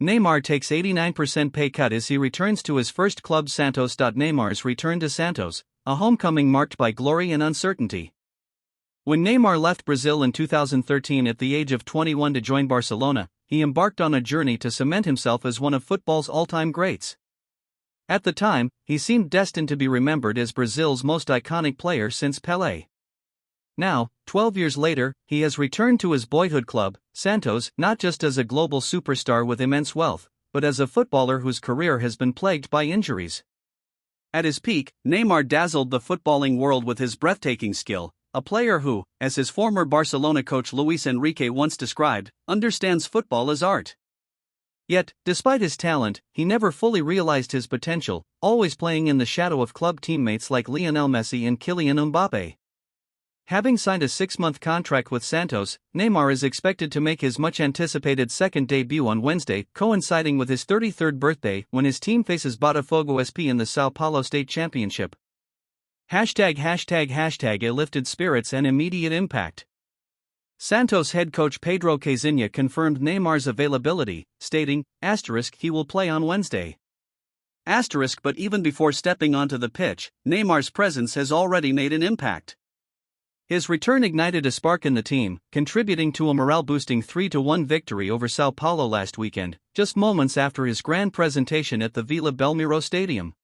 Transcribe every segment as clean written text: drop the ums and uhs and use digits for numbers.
Neymar takes 89% pay cut as he returns to his first club Santos. Neymar's return to Santos, a homecoming marked by glory and uncertainty. When Neymar left Brazil in 2013 at the age of 21 to join Barcelona, he embarked on a journey to cement himself as one of football's all-time greats. At the time, he seemed destined to be remembered as Brazil's most iconic player since Pelé. Now, 12 years later, he has returned to his boyhood club, Santos, not just as a global superstar with immense wealth, but as a footballer whose career has been plagued by injuries. At his peak, Neymar dazzled the footballing world with his breathtaking skill, a player who, as his former Barcelona coach Luis Enrique once described, understands football as art. Yet, despite his talent, he never fully realized his potential, always playing in the shadow of club teammates like Lionel Messi and Kylian Mbappé. Having signed a 6-month contract with Santos, Neymar is expected to make his much-anticipated second debut on Wednesday, coinciding with his 33rd birthday when his team faces Botafogo SP in the São Paulo State Championship. ###A lifted spirits and immediate impact. Santos head coach Pedro Caixinha confirmed Neymar's availability, stating, he will play on Wednesday. But even before stepping onto the pitch, Neymar's presence has already made an impact. His return ignited a spark in the team, contributing to a morale-boosting 3-1 victory over São Paulo last weekend, just moments after his grand presentation at the Vila Belmiro Stadium.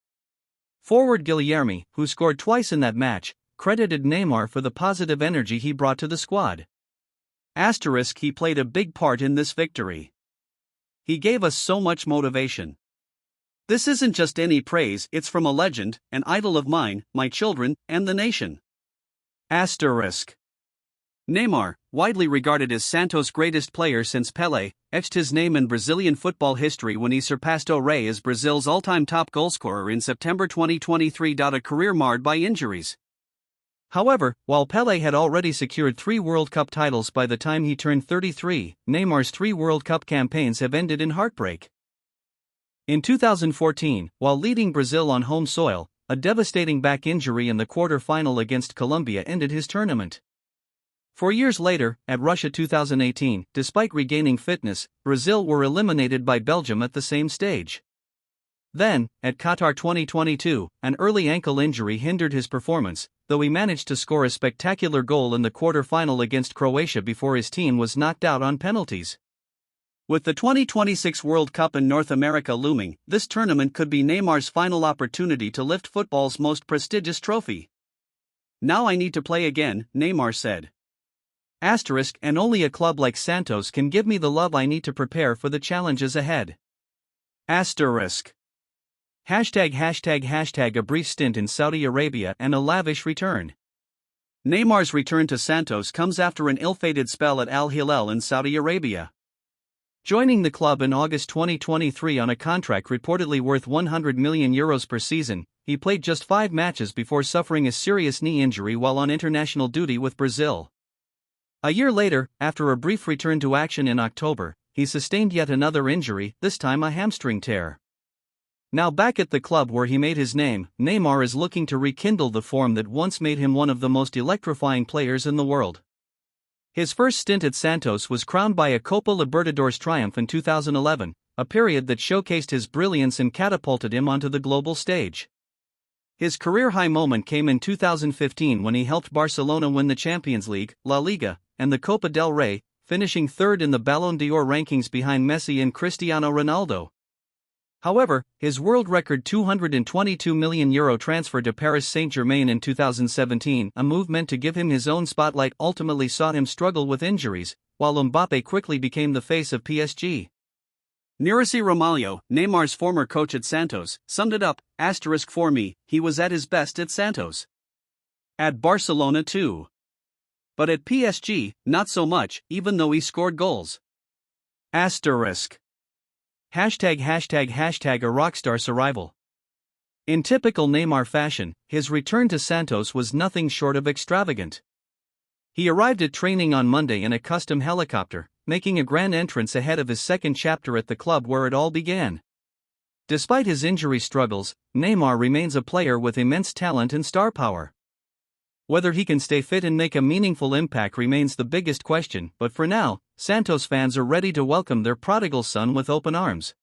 Forward Guilherme, who scored twice in that match, credited Neymar for the positive energy he brought to the squad. He played a big part in this victory. He gave us so much motivation. This isn't just any praise, it's from a legend, an idol of mine, my children, and the nation. Neymar, widely regarded as Santos' greatest player since Pelé, etched his name in Brazilian football history when he surpassed Ore as Brazil's all-time top goalscorer in September 2023. A career marred by injuries. However, while Pelé had already secured 3 World Cup titles by the time he turned 33, Neymar's 3 World Cup campaigns have ended in heartbreak. In 2014, while leading Brazil on home soil, a devastating back injury in the quarter-final against Colombia ended his tournament. 4 years later, at Russia 2018, despite regaining fitness, Brazil were eliminated by Belgium at the same stage. Then, at Qatar 2022, an early ankle injury hindered his performance, though he managed to score a spectacular goal in the quarter-final against Croatia before his team was knocked out on penalties. With the 2026 World Cup in North America looming, this tournament could be Neymar's final opportunity to lift football's most prestigious trophy. "Now I need to play again," Neymar said. And only a club like Santos can give me the love I need to prepare for the challenges ahead. ###. A brief stint in Saudi Arabia and a lavish return. Neymar's return to Santos comes after an ill-fated spell at Al Hilal in Saudi Arabia. Joining the club in August 2023 on a contract reportedly worth €100 million per season, he played just 5 matches before suffering a serious knee injury while on international duty with Brazil. A year later, after a brief return to action in October, he sustained yet another injury, this time a hamstring tear. Now back at the club where he made his name, Neymar is looking to rekindle the form that once made him one of the most electrifying players in the world. His first stint at Santos was crowned by a Copa Libertadores triumph in 2011, a period that showcased his brilliance and catapulted him onto the global stage. His career high moment came in 2015 when he helped Barcelona win the Champions League, La Liga, and the Copa del Rey, finishing 3rd in the Ballon d'Or rankings behind Messi and Cristiano Ronaldo. However, his world record €222 million transfer to Paris Saint-Germain in 2017, a move meant to give him his own spotlight, ultimately saw him struggle with injuries, while Mbappé quickly became the face of PSG. Nerijse Ramalho, Neymar's former coach at Santos, summed it up, "For me, he was at his best at Santos. At Barcelona too. But at PSG, not so much, even though he scored goals." ###. A rockstar's arrival. In typical Neymar fashion, his return to Santos was nothing short of extravagant. He arrived at training on Monday in a custom helicopter, making a grand entrance ahead of his second chapter at the club where it all began. Despite his injury struggles, Neymar remains a player with immense talent and star power. Whether he can stay fit and make a meaningful impact remains the biggest question, but for now, Santos fans are ready to welcome their prodigal son with open arms.